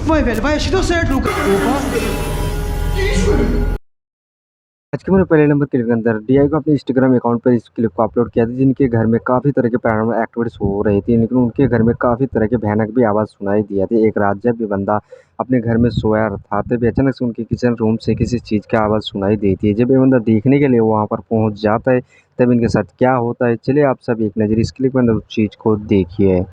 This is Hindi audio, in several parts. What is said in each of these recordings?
Vai, velho, vai, acho que deu certo, Lucas. Opa. Que isso, velho? आज के मेरे पहले नंबर क्लिप के अंदर डीआई को अपने इंस्टाग्राम अकाउंट पर इस क्लिप को अपलोड किया था जिनके घर में काफ़ी तरह के पैरानॉर्मल एक्टिविटीज हो रही थी, लेकिन उनके घर में काफ़ी तरह के भयानक भी आवाज़ सुनाई दिया थी। एक रात जब भी बंदा अपने घर में सोया था तभी अचानक से उनके किचन रूम से किसी चीज़ की आवाज़ सुनाई दी थी। जब ये बंदा देखने के लिए वहाँ पर पहुँच जाता है तब इनके साथ क्या होता है, चलिए आप सब एक नज़र इस क्लिप के अंदर उस चीज़ को देखिए।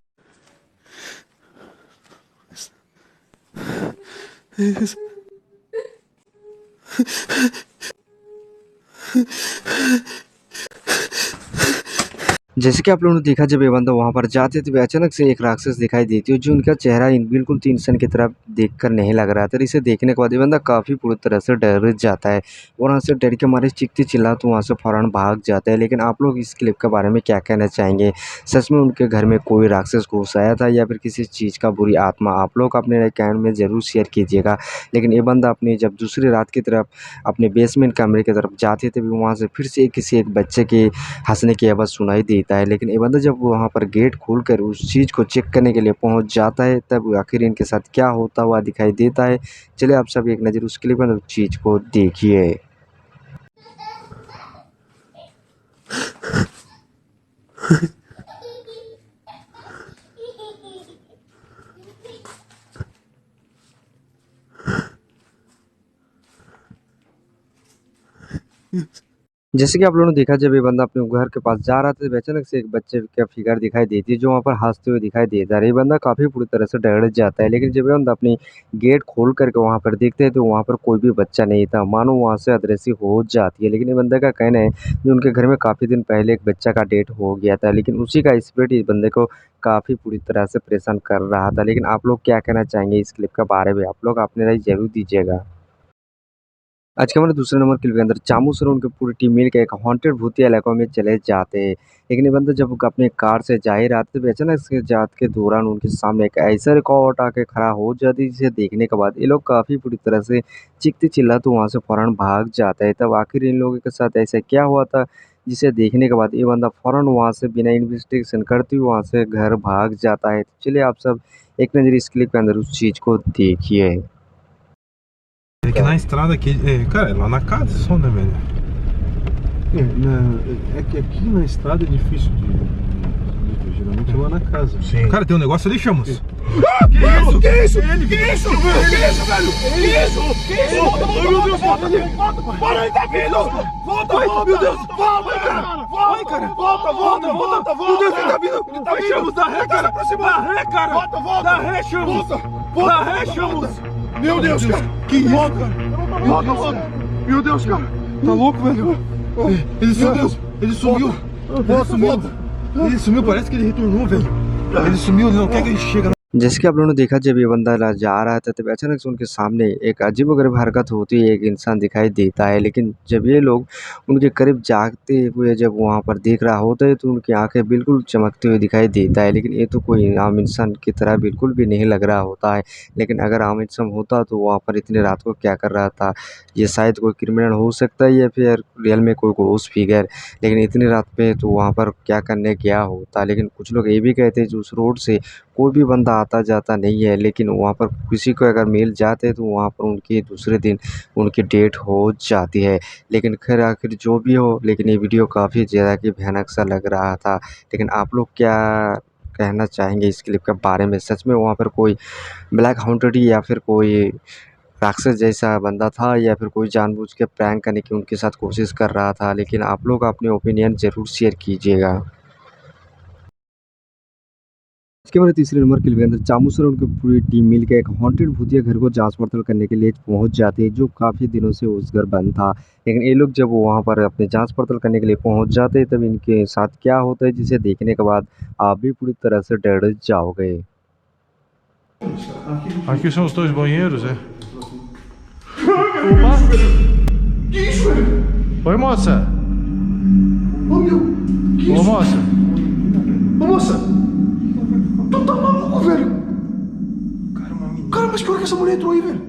जैसे कि आप लोगों ने देखा जब ये बंदा वहाँ पर जाते थे अचानक से एक राक्षस दिखाई देती है जो उनका चेहरा बिल्कुल तो इंसान की तरह देखकर नहीं लग रहा था। इसे देखने के बाद ये बंदा काफ़ी पूरी तरह से डर जाता है और वहाँ से डर के मारे चीखते चिल्ला तो वहाँ से फ़ौरन भाग जाता है। लेकिन आप लोग इस क्लिप के बारे में क्या कहना चाहेंगे? सच में उनके घर में कोई राक्षस घुस आया था या फिर किसी चीज़ का बुरी आत्मा? आप लोग अपने कमेंट में ज़रूर शेयर कीजिएगा। लेकिन ये बंदा अपनी जब दूसरी रात की तरफ अपने बेसमेंट कमरे की तरफ जाते थे वहाँ से फिर से किसी एक बच्चे की हँसने की आवाज़ सुनाई देता है। लेकिन ये बंदा जब वहाँ पर गेट खोलकर उस चीज़ को चेक करने के लिए पहुँच जाता है तब आखिर इनके साथ क्या होता हुआ दिखाई देता है। चलिए आप सब एक नज़र उस क्लिप में उस चीज़ को देखिए। जैसे कि आप लोगों ने देखा जब ये बंदा अपने घर के पास जा रहा था तब अचानक से एक बच्चे का फिगर दिखाई देती है जो वहाँ पर हँसते हुए दिखाई देता है। ये बंदा काफ़ी पूरी तरह से डर जाता है, लेकिन जब ये बंदा अपनी गेट खोल करके वहाँ पर देखते हैं तो वहाँ पर कोई भी बच्चा नहीं था, मानो वहाँ से अदृश्य हो जाती है। लेकिन ये बंदे का कहना है कि उनके घर में काफ़ी दिन पहले एक बच्चा का डेथ हो गया था, लेकिन उसी का स्पिरिट इस बंदे को काफ़ी पूरी तरह से परेशान कर रहा था। लेकिन आप लोग क्या कहना चाहेंगे इस क्लिप के बारे में? आप लोग अपनी राय ज़रूर दीजिएगा। आज के हमारे दूसरे नंबर क्लिप के अंदर चामू सर उनकी पूरी टीम मिल के एक हॉन्टेड भूतिया इलाकों में चले जाते हैं। लेकिन ये बंदा जब अपने कार से जा ही रहा था तभी अचानक से जात के दौरान उनके सामने एक ऐसा रिकॉर्ड आके खड़ा हो जाती है जिसे देखने के बाद ये लोग काफ़ी पूरी तरह से चीखते चिल्लाते वहाँ से फ़ौरन भाग जाता है। तब आखिर इन लोगों के साथ ऐसा क्या हुआ था जिसे देखने के बाद ये बंदा फ़ौरन वहाँ से बिना इन्वेस्टिगेशन करते हुए वहाँ से घर भाग जाता है। तो चलिए आप सब एक नज़र इस क्लिप के अंदर उस चीज़ को देखिए। É que na estrada aqui, cara, é lá na casa só, né, velho? É que aqui na estrada é difícil de ver, geralmente é lá na casa. Sim. Cara, tem um negócio ali, Chamus. Ah, que isso? Que isso? Ele, Que isso? Que isso, velho? Que isso? Que isso? Ai, meu Deus, volta ali. Para aí, tá vindo! Volta, volta! Meu Deus! Volta, cara! Vai, cara. Volta, volta, volta, volta! Meu Deus, ele tá vindo. Ele tá Vai, vindo! Chamus, dá ré, Ele tá se cara. aproximando. Dá ré, cara. Volta, volta! Dá ré, Chamus. Volta! Dá ré, Chamus. Meu Deus, cara! Que isso, Volta! cara? Volta, volta! Meu Deus, cara! Tá louco, velho? Ele sumiu. Ele sumiu. Ele sumiu. Ele sumiu, parece que ele retornou, velho. Ele sumiu, ele não quer que a gente chegue. जैसे कि आप लोगों ने देखा जब ये बंदा जा रहा था तब अचानक से उनके सामने एक अजीबोगरीब हरकत होती है, एक इंसान दिखाई देता है। लेकिन जब ये लोग उनके करीब जागते हुए जब वहाँ पर देख रहा होता है तो उनकी आंखें बिल्कुल चमकते हुए दिखाई देता है। लेकिन ये तो कोई आम इंसान की तरह बिल्कुल भी नहीं लग रहा होता है। लेकिन अगर आम इंसान होता तो वहाँ पर इतनी रात को क्या कर रहा था? ये शायद कोई क्रिमिनल हो सकता है या फिर रियल में कोई घोस्ट फिगर। लेकिन इतनी रात पे तो वहाँ पर क्या करने गया होता? लेकिन कुछ लोग ये भी कहते हैं जो उस रोड से कोई भी बंदा आता जाता नहीं है, लेकिन वहाँ पर किसी को अगर मिल जाते हैं तो वहाँ पर उनकी दूसरे दिन उनकी डेथ हो जाती है। लेकिन खैर आखिर जो भी हो, लेकिन ये वीडियो काफ़ी ज़्यादा कि भयानक सा लग रहा था। लेकिन आप लोग क्या कहना चाहेंगे इस क्लिप के बारे में? सच में वहाँ पर कोई ब्लैक हाउंटेड या फिर कोई राक्षस जैसा बंदा था या फिर कोई जानबूझ के प्रैंक करने की उनके साथ कोशिश कर रहा था? लेकिन आप लोग अपने ओपिनियन ज़रूर शेयर कीजिएगा। इसके बाद तीसरे नंबर के लिए अंदर चामू सर उनकी पूरी टीम मिलकर एक हॉन्टेड भूतिया घर को जांच पड़ताल करने के लिए पहुंच जाते हैं जो काफ़ी दिनों से उस घर बंद था। लेकिन ये लोग जब वहां पर अपने जांच पड़ताल करने के लिए पहुंच जाते हैं तब इनके साथ क्या होता है जिसे देखने के बाद आप भी पूरी तरह से डर जाओगे। Aqui são os dois banheiros, é? Opa! Que isso, velho? Oi, moça. Ô, meu! Que Ô, isso? moça. Ô, moça! Tu tá maluco, velho? Cara, mas que hora que essa mulher entrou aí, velho?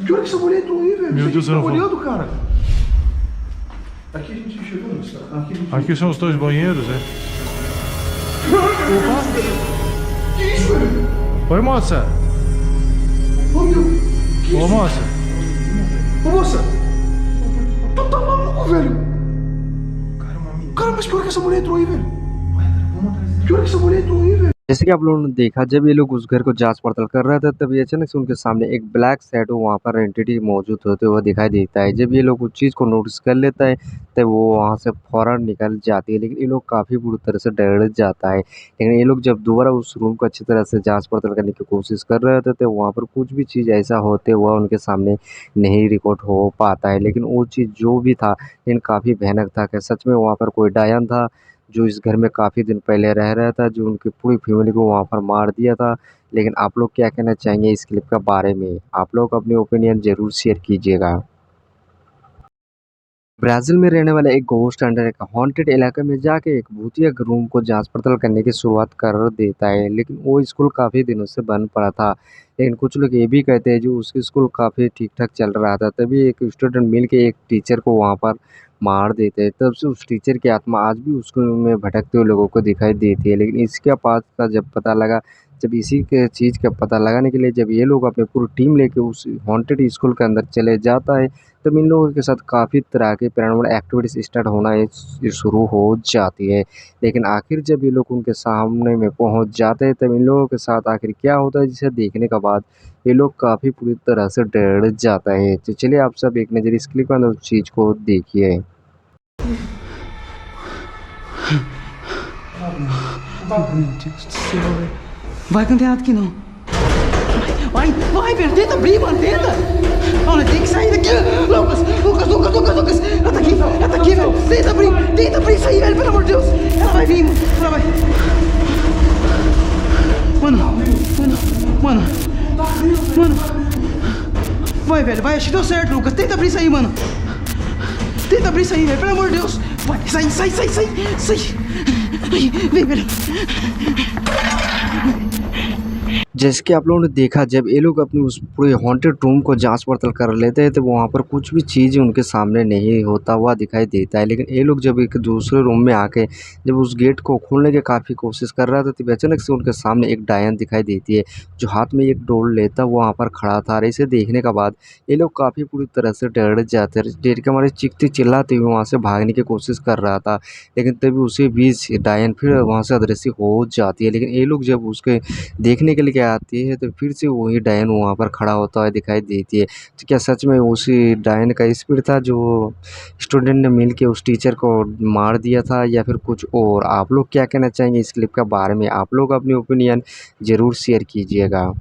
Que hora que essa mulher entrou aí, velho? Meu Você Deus, que eu tá não vou. olhando, cara? Aqui a gente chegou, moça. Aqui a gente... Aqui são os dois banheiros, é? Opa! Que isso, velho? Oi, moça. Ô meu, que Ô isso? moça, Ô moça, tu tá maluco, velho? Caramba, amigo. Cara, mas que hora que essa mulher entrou aí, velho? Vai, cara, vamos atrás dele. Que hora que essa mulher entrou aí, velho? जैसे कि आप लोगों ने देखा जब ये लोग उस घर को जांच पड़ताल कर रहे थे तभी अचानक से उनके सामने एक ब्लैक शैडो वहाँ पर एंटिटी मौजूद होते हुए दिखाई देता है। जब ये लोग उस चीज़ को नोटिस कर लेता है तब वो वहाँ से फौरन निकल जाती है, लेकिन ये लोग काफ़ी बुरी तरह से डर जाता है। लेकिन ये लोग जब दोबारा उस रूम को अच्छी तरह से जांच पड़ताल करने की कोशिश कर रहे थे तो वहाँ पर कुछ भी चीज़ ऐसा होते हुआ उनके सामने नहीं रिकॉर्ड हो पाता है। लेकिन वो चीज़ जो भी था लेकिन काफ़ी भयानक था कि सच में वहाँ पर कोई डायन था जो इस घर में काफ़ी दिन पहले रह रहा था, जो उनकी पूरी फैमिली को वहाँ पर मार दिया था। लेकिन आप लोग क्या कहना चाहेंगे इस क्लिप के बारे में? आप लोग अपनी ओपिनियन ज़रूर शेयर कीजिएगा। ब्राज़ील में रहने वाला एक घोस्ट हंटर एक हॉन्टेड इलाके में जाके एक भूतिया रूम को जांच पड़ताल करने की शुरुआत कर देता है, लेकिन वो स्कूल काफ़ी दिनों से बंद पड़ा था। लेकिन कुछ लोग ये भी कहते हैं जो उसकी स्कूल काफ़ी ठीक-ठाक चल रहा था, तभी एक स्टूडेंट मिल के एक टीचर को वहाँ पर मार देते हैं। तब से उस टीचर की आत्मा आज भी उस स्कूल में भटकते हुए लोगों को दिखाई देती है। लेकिन इसके पास का जब पता लगा जब इसी के चीज़ का पता लगाने के लिए जब ये लोग अपनी पूरी टीम लेके उस हॉन्टेड स्कूल के अंदर चले जाता है, तब इन लोगों के साथ काफ़ी तरह के पैरानॉर्मल एक्टिविटीज़ स्टार्ट होना ये शुरू हो जाती है। लेकिन आखिर जब ये लोग उनके सामने में पहुँच जाते हैं, तब इन लोगों के साथ आखिर क्या होता है जिसे देखने के बाद ये लोग काफ़ी पूरी तरह से डर जाता है। तो चलिए आप सब एक नज़र इस क्लिप के अंदर उस चीज़ को देखिए। meu Deus do céu, velho. Vai que não tem nada aqui não. Vai, velho, tenta abrir, mano, tenta. Olha, tem que sair daqui. Lucas. Ela tá aqui, velho. Tenta abrir isso aí, velho, pelo amor de Deus. Ela vai vir, mano. Ela vai. Mano. Vai, velho, vai, acho que deu certo, Lucas. Tenta abrir isso aí, mano. Tenta abrir isso aí, velho, pelo amor de Deus. Vai, sai. Ai, vem, velho. जैसे कि आप लोगों ने देखा जब ये लोग अपनी उस पूरे हॉन्टेड रूम को जांच पड़ताल कर लेते हैं तो वहाँ पर कुछ भी चीज़ उनके सामने नहीं होता हुआ दिखाई देता है। लेकिन ये लोग जब एक दूसरे रूम में आके जब उस गेट को खोलने की काफ़ी कोशिश कर रहा था तब अचानक से उनके सामने एक डायन दिखाई देती है जो हाथ में एक डोल लेता हुआ वहाँ पर खड़ा था। और इसे देखने के बाद ये लोग काफ़ी पूरी तरह से डर जाते हैं। डर के मारे चीखते चिल्लाते हुए वहाँ से भागने की कोशिश कर रहा था, लेकिन तभी उसी बीच डायन फिर वहाँ से अदृश्य हो जाती है। लेकिन ये लोग जब उसके देखने के लिए आती है तो फिर से वही डायन वहाँ पर खड़ा होता हुआ दिखाई देती है। तो क्या सच में उसी डायन का स्पिरिट था जो स्टूडेंट ने मिल के उस टीचर को मार दिया था या फिर कुछ और? आप लोग क्या कहना चाहेंगे इस क्लिप के बारे में? आप लोग अपनी ओपिनियन ज़रूर शेयर कीजिएगा।